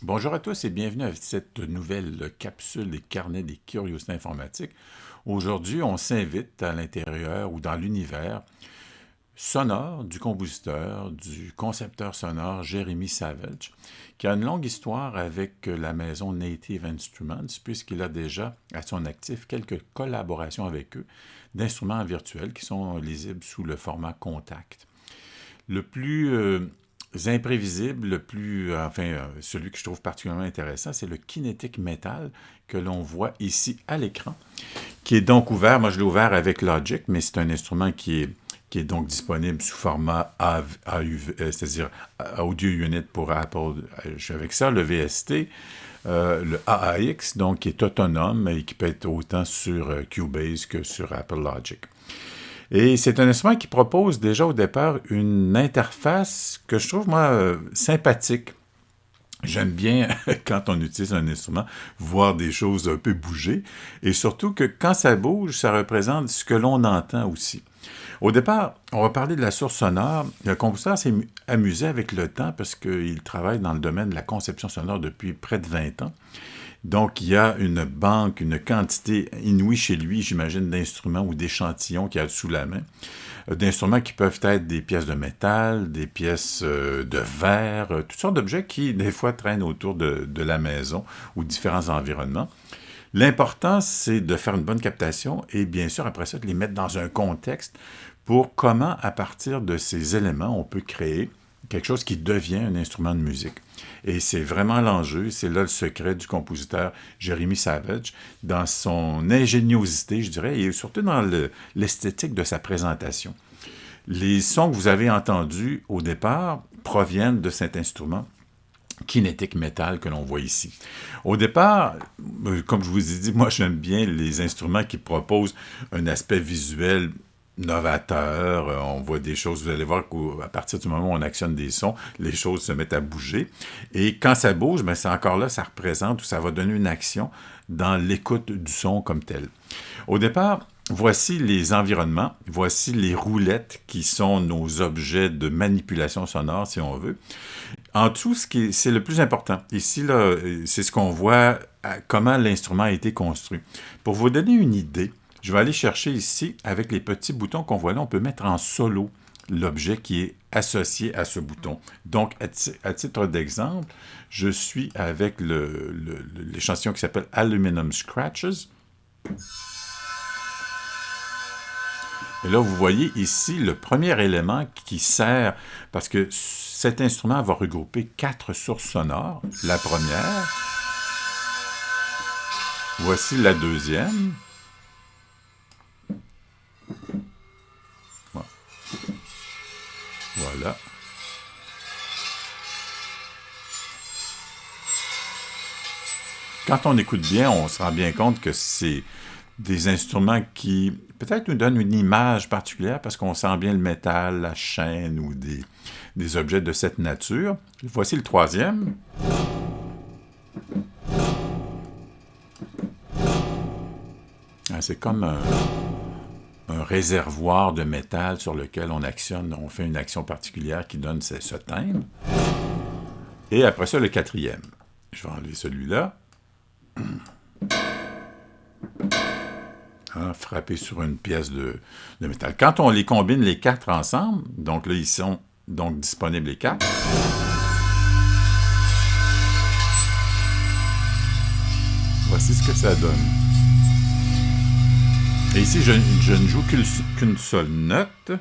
Bonjour à tous et bienvenue à cette nouvelle capsule des carnets des curiosités informatiques. Aujourd'hui, on s'invite à l'intérieur ou dans l'univers sonore du compositeur, du concepteur sonore Jeremy Savage, qui a une longue histoire avec la maison Native Instruments, puisqu'il a déjà à son actif quelques collaborations avec eux d'instruments virtuels qui sont lisibles sous le format Contact. Le plus imprévisible, celui que je trouve particulièrement intéressant, c'est le Kinetic Metal que l'on voit ici à l'écran, qui est donc ouvert. Moi, je l'ai ouvert avec Logic, mais c'est un instrument qui est donc disponible sous format c'est-à-dire Audio Unit pour Apple. Je suis avec ça, le VST, le AAX, donc qui est autonome et qui peut être autant sur Cubase que sur Apple Logic. Et c'est un instrument qui propose déjà au départ une interface que je trouve, moi, sympathique. J'aime bien, quand on utilise un instrument, voir des choses un peu bouger. Et surtout que quand ça bouge, ça représente ce que l'on entend aussi. Au départ, on va parler de la source sonore. Le compositeur s'est amusé avec le temps parce qu'il travaille dans le domaine de la conception sonore depuis près de 20 ans. Donc, il y a une banque, une quantité inouïe chez lui, j'imagine, d'instruments ou d'échantillons qu'il a sous la main. D'instruments qui peuvent être des pièces de métal, des pièces de verre, toutes sortes d'objets qui, des fois, traînent autour de la maison ou différents environnements. L'important, c'est de faire une bonne captation et, bien sûr, après ça, de les mettre dans un contexte pour comment, à partir de ces éléments, on peut créer quelque chose qui devient un instrument de musique. Et c'est vraiment l'enjeu, c'est là le secret du compositeur Jeremy Savage, dans son ingéniosité, je dirais, et surtout dans l'esthétique de sa présentation. Les sons que vous avez entendus au départ proviennent de cet instrument Kinetic Metal que l'on voit ici. Au départ, comme je vous ai dit, moi j'aime bien les instruments qui proposent un aspect visuel novateur, on voit des choses, vous allez voir qu'à partir du moment où on actionne des sons, les choses se mettent à bouger. Et quand ça bouge, ben c'est encore là, ça représente ou ça va donner une action dans l'écoute du son comme tel. Au départ, voici les environnements, voici les roulettes qui sont nos objets de manipulation sonore, si on veut. En dessous, c'est le plus important. Ici, là, c'est ce qu'on voit, comment l'instrument a été construit. Pour vous donner une idée, je vais aller chercher ici, avec les petits boutons qu'on voit là, on peut mettre en solo l'objet qui est associé à ce bouton. Donc, à titre d'exemple, je suis avec l'échantillon qui s'appelle Aluminum Scratches. Et là, vous voyez ici le premier élément qui sert, parce que cet instrument va regrouper 4 sources sonores. La première, voici la deuxième. Voilà. Quand on écoute bien, on se rend bien compte que c'est des instruments qui peut-être nous donnent une image particulière parce qu'on sent bien le métal, la chaîne ou des objets de cette nature. Voici le troisième. C'est comme un réservoir de métal sur lequel on fait une action particulière qui donne ce timbre. Et après ça, le quatrième. Je vais enlever celui-là. Frapper sur une pièce de métal. Quand on les combine les 4 ensemble, donc là, ils sont donc disponibles les 4. Voici ce que ça donne. Et ici, je ne joue qu'une seule note.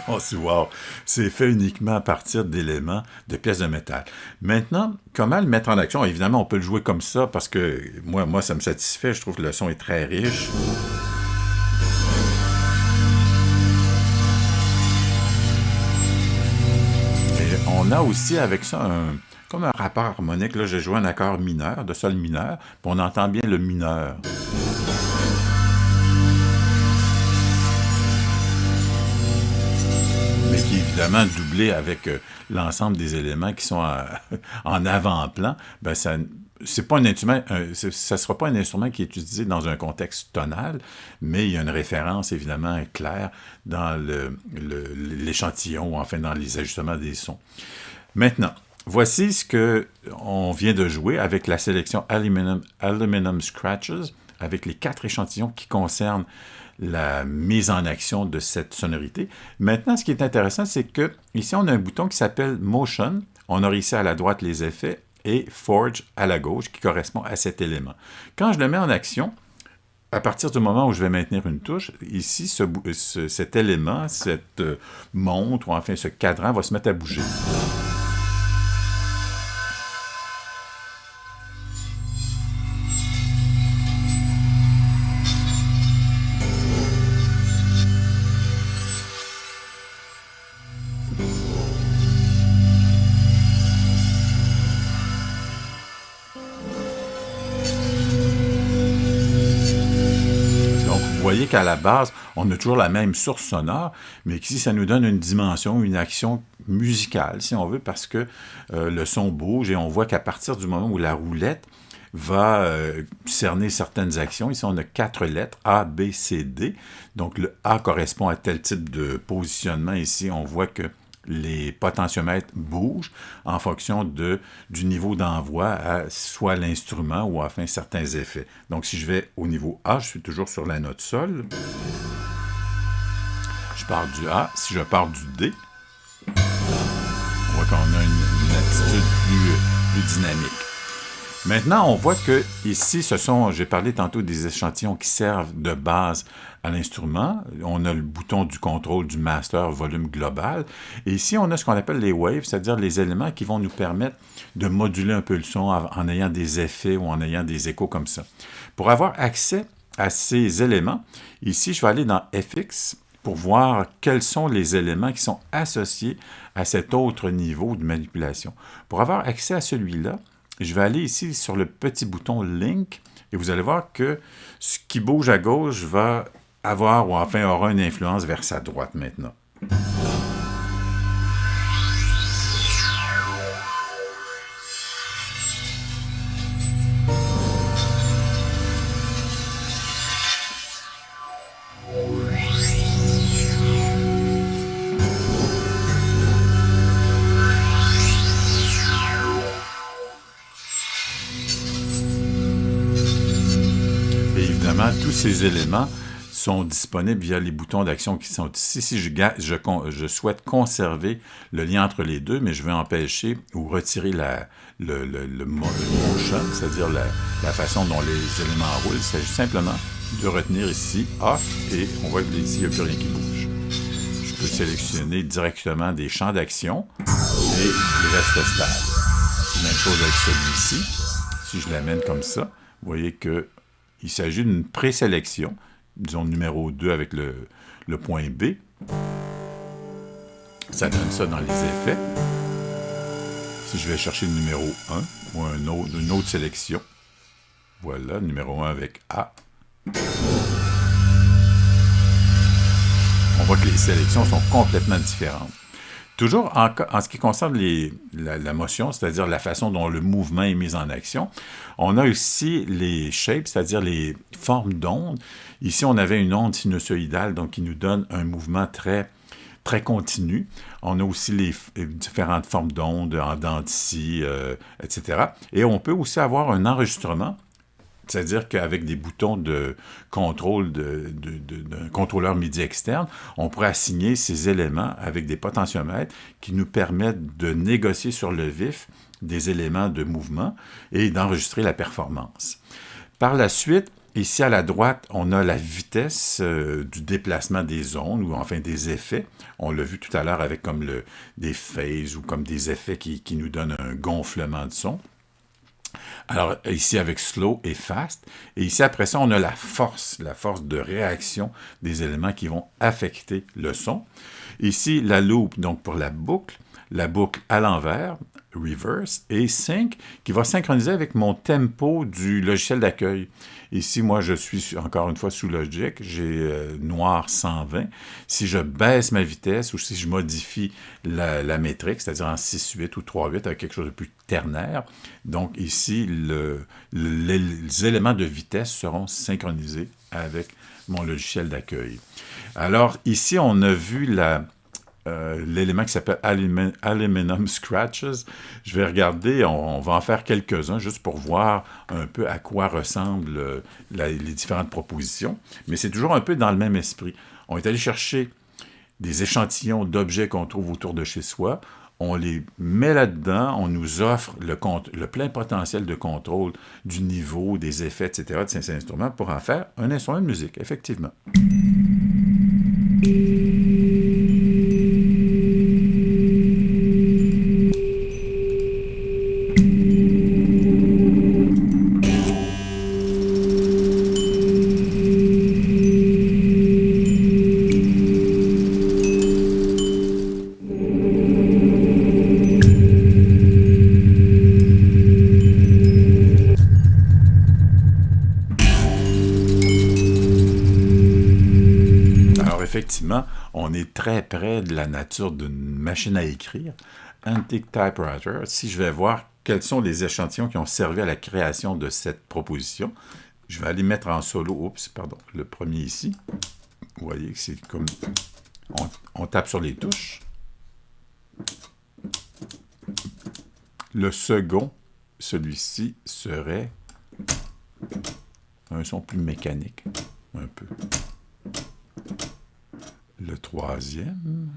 On se dit, wow, c'est fait uniquement à partir d'éléments, de pièces de métal. Maintenant, comment le mettre en action? Évidemment, on peut le jouer comme ça parce que moi, ça me satisfait. Je trouve que le son est très riche. Et on a aussi avec ça comme un rapport harmonique. Là, j'ai joué un accord mineur, de sol mineur, puis on entend bien le mineur. Mais qui est évidemment doublé avec l'ensemble des éléments qui sont en avant-plan. Ben c'est pas un instrument, ça sera pas un instrument qui est utilisé dans un contexte tonal, mais il y a une référence évidemment claire dans l'échantillon ou enfin dans les ajustements des sons. Maintenant, voici ce qu'on vient de jouer avec la sélection Aluminum Scratches, avec les 4 échantillons qui concernent la mise en action de cette sonorité. Maintenant, ce qui est intéressant, c'est que ici, on a un bouton qui s'appelle Motion. On a ici à la droite les effets et Forge à la gauche qui correspond à cet élément. Quand je le mets en action, à partir du moment où je vais maintenir une touche, ici, cet élément, cette montre, ou enfin ce cadran va se mettre à bouger. Vous voyez qu'à la base, on a toujours la même source sonore, mais qu'ici, ça nous donne une dimension, une action musicale, si on veut, parce que le son bouge et on voit qu'à partir du moment où la roulette va cerner certaines actions, ici, on a 4 lettres, A, B, C, D. Donc, le A correspond à tel type de positionnement. Ici, on voit que les potentiomètres bougent en fonction du niveau d'envoi à soit l'instrument ou enfin certains effets. Donc, si je vais au niveau A, je suis toujours sur la note Sol. Je pars du A. Si je pars du D, on voit qu'on a une attitude plus dynamique. Maintenant, on voit que ici, j'ai parlé tantôt des échantillons qui servent de base à l'instrument. On a le bouton du contrôle du master volume global. Et ici, on a ce qu'on appelle les waves, c'est-à-dire les éléments qui vont nous permettre de moduler un peu le son en ayant des effets ou en ayant des échos comme ça. Pour avoir accès à ces éléments, ici, je vais aller dans FX pour voir quels sont les éléments qui sont associés à cet autre niveau de manipulation. Pour avoir accès à celui-là, je vais aller ici sur le petit bouton Link et vous allez voir que ce qui bouge à gauche va avoir ou enfin aura une influence vers sa droite maintenant. Tous ces éléments sont disponibles via les boutons d'action qui sont ici. Si je souhaite conserver le lien entre les deux, mais je veux empêcher ou retirer le motion, c'est-à-dire la façon dont les éléments roulent, il s'agit simplement de retenir ici Off et on voit que ici, il n'y a plus rien qui bouge. Je peux sélectionner directement des champs d'action et il reste stable. C'est la même chose avec celui-ci. Si je l'amène comme ça, vous voyez que il s'agit d'une présélection, disons numéro 2 avec le point B. Ça donne ça dans les effets. Si je vais chercher le numéro 1 ou une autre sélection, voilà, numéro 1 avec A. On voit que les sélections sont complètement différentes. Toujours en ce qui concerne la motion, c'est-à-dire la façon dont le mouvement est mis en action, on a aussi les shapes, c'est-à-dire les formes d'ondes. Ici, on avait une onde sinusoïdale, donc qui nous donne un mouvement très, très continu. On a aussi les différentes formes d'ondes en dents de scie, etc. Et on peut aussi avoir un enregistrement, c'est-à-dire qu'avec des boutons de contrôle d'un contrôleur MIDI externe, on pourrait assigner ces éléments avec des potentiomètres qui nous permettent de négocier sur le vif des éléments de mouvement et d'enregistrer la performance. Par la suite, ici à la droite, on a la vitesse du déplacement des ondes ou enfin des effets. On l'a vu tout à l'heure avec comme des phases ou comme des effets qui nous donnent un gonflement de son. Alors, ici, avec slow et fast. Et ici, après ça, on a la force de réaction des éléments qui vont affecter le son. Ici, la loop, donc pour la boucle. la boucle à l'envers, reverse, et sync, qui va synchroniser avec mon tempo du logiciel d'accueil. Ici, moi, je suis encore une fois sous Logic, j'ai noir 120. Si je baisse ma vitesse ou si je modifie la métrique, c'est-à-dire en 6-8 ou 3-8 avec quelque chose de plus ternaire, donc ici, les éléments de vitesse seront synchronisés avec mon logiciel d'accueil. Alors, ici, on a vu l'élément qui s'appelle Aluminum Scratches. Je vais regarder, on va en faire quelques-uns juste pour voir un peu à quoi ressemblent les différentes propositions. Mais c'est toujours un peu dans le même esprit. On est allé chercher des échantillons d'objets qu'on trouve autour de chez soi. On les met là-dedans, on nous offre le plein potentiel de contrôle du niveau, des effets, etc. de ces instruments pour en faire un instrument de musique, effectivement. Effectivement, on est très près de la nature d'une machine à écrire, Antique Typewriter. Si je vais voir quels sont les échantillons qui ont servi à la création de cette proposition, je vais aller mettre en solo, le premier ici. Vous voyez que c'est comme... On tape sur les touches. Le second, celui-ci, serait un son plus mécanique, un peu. Le troisième.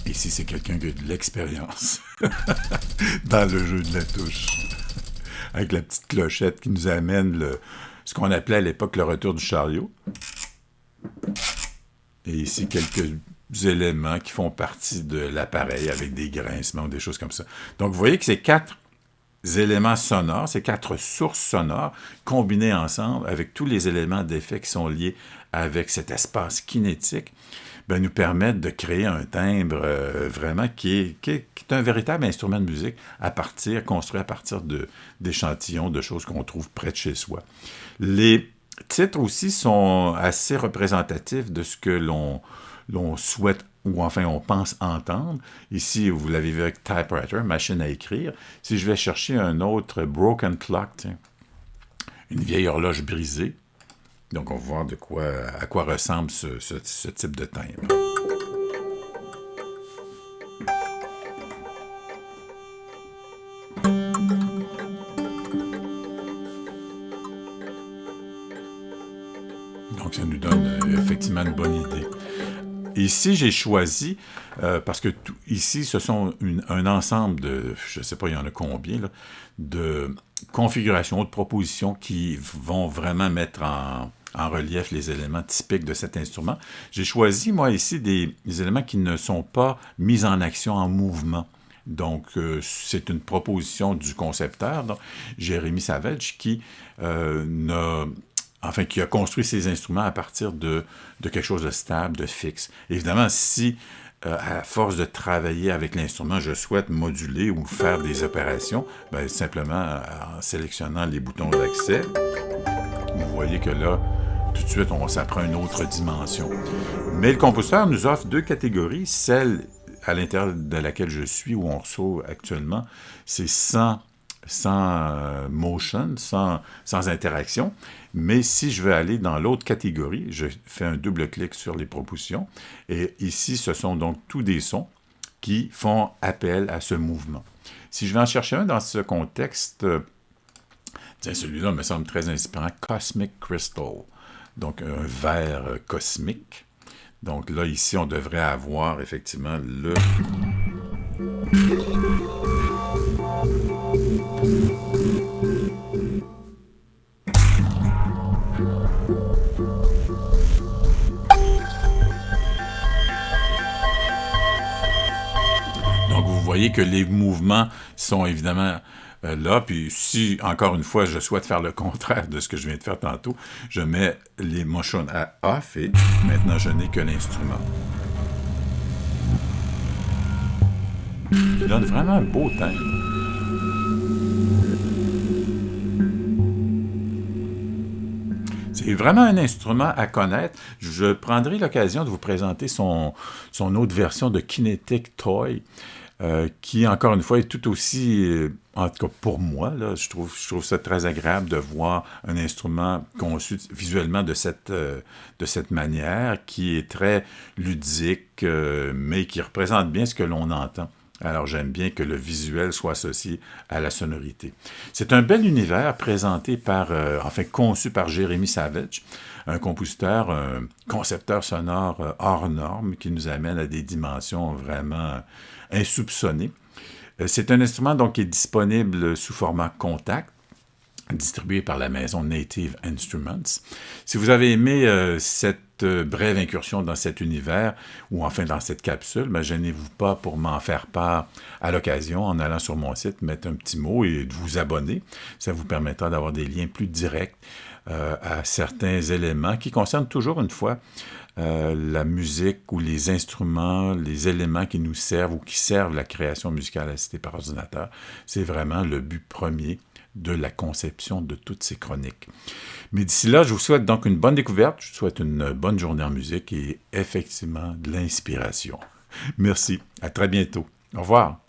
Ici, c'est quelqu'un qui a de l'expérience dans le jeu de la touche. Avec la petite clochette qui nous amène ce qu'on appelait à l'époque le retour du chariot. Et ici, quelques éléments qui font partie de l'appareil avec des grincements ou des choses comme ça. Donc, vous voyez que ces 4 éléments sonores, ces 4 sources sonores combinés ensemble avec tous les éléments d'effet qui sont liés avec cet espace kinétique, nous permettent de créer un timbre vraiment qui est un véritable instrument de musique construit à partir d'échantillons, de choses qu'on trouve près de chez soi. Les titres aussi sont assez représentatifs de ce que l'on souhaite ou enfin on pense entendre. Ici, vous l'avez vu avec Typewriter, machine à écrire. Si je vais chercher un autre Broken Clock, une vieille horloge brisée, donc on va voir à quoi ressemble ce type de timbre. Donc ça nous donne effectivement une bonne idée. Ici, j'ai choisi, parce que ici, ce sont un ensemble de, je ne sais pas, il y en a combien, là, de configurations, de propositions qui vont vraiment mettre en relief les éléments typiques de cet instrument. J'ai choisi, moi, ici, des éléments qui ne sont pas mis en action, en mouvement. Donc, c'est une proposition du concepteur, donc, Jérémy Savage, qui a construit ces instruments à partir de quelque chose de stable, de fixe. Évidemment, si, à force de travailler avec l'instrument, je souhaite moduler ou faire des opérations, simplement en sélectionnant les boutons d'accès, vous voyez que là, tout de suite, ça prend une autre dimension. Mais le compositeur nous offre 2 catégories. Celle à l'intérieur de laquelle je suis, où on ressort actuellement, c'est sans motion, sans interaction. Mais si je veux aller dans l'autre catégorie, je fais un double-clic sur les propositions. Et ici, ce sont donc tous des sons qui font appel à ce mouvement. Si je vais en chercher un dans ce contexte, celui-là me semble très inspirant, Cosmic Crystal. Donc, un verre cosmique. Donc là, ici, on devrait avoir effectivement le... voyez que les mouvements sont évidemment là. Puis si, encore une fois, je souhaite faire le contraire de ce que je viens de faire tantôt, je mets les motions à off et maintenant je n'ai que l'instrument. Il donne vraiment un beau timbre. C'est vraiment un instrument à connaître. Je prendrai l'occasion de vous présenter son autre version de Kinetic Toy, qui, encore une fois, est tout aussi, en tout cas pour moi, là, je trouve ça très agréable de voir un instrument conçu visuellement de cette manière, qui est très ludique, mais qui représente bien ce que l'on entend. Alors, j'aime bien que le visuel soit associé à la sonorité. C'est un bel univers présenté conçu par Jeremy Savage, un compositeur, un concepteur sonore hors norme qui nous amène à des dimensions vraiment insoupçonnées. C'est un instrument donc qui est disponible sous format contact, distribué par la maison Native Instruments. Si vous avez aimé cette brève incursion dans cet univers, ou enfin dans cette capsule, gênez-vous pas pour m'en faire part à l'occasion en allant sur mon site, mettre un petit mot et de vous abonner. Ça vous permettra d'avoir des liens plus directs à certains éléments qui concernent toujours une fois la musique ou les instruments, les éléments qui nous servent ou qui servent la création musicale assistée par ordinateur. C'est vraiment le but premier de la conception de toutes ces chroniques. Mais d'ici là, je vous souhaite donc une bonne découverte, je vous souhaite une bonne journée en musique et effectivement de l'inspiration. Merci, à très bientôt. Au revoir.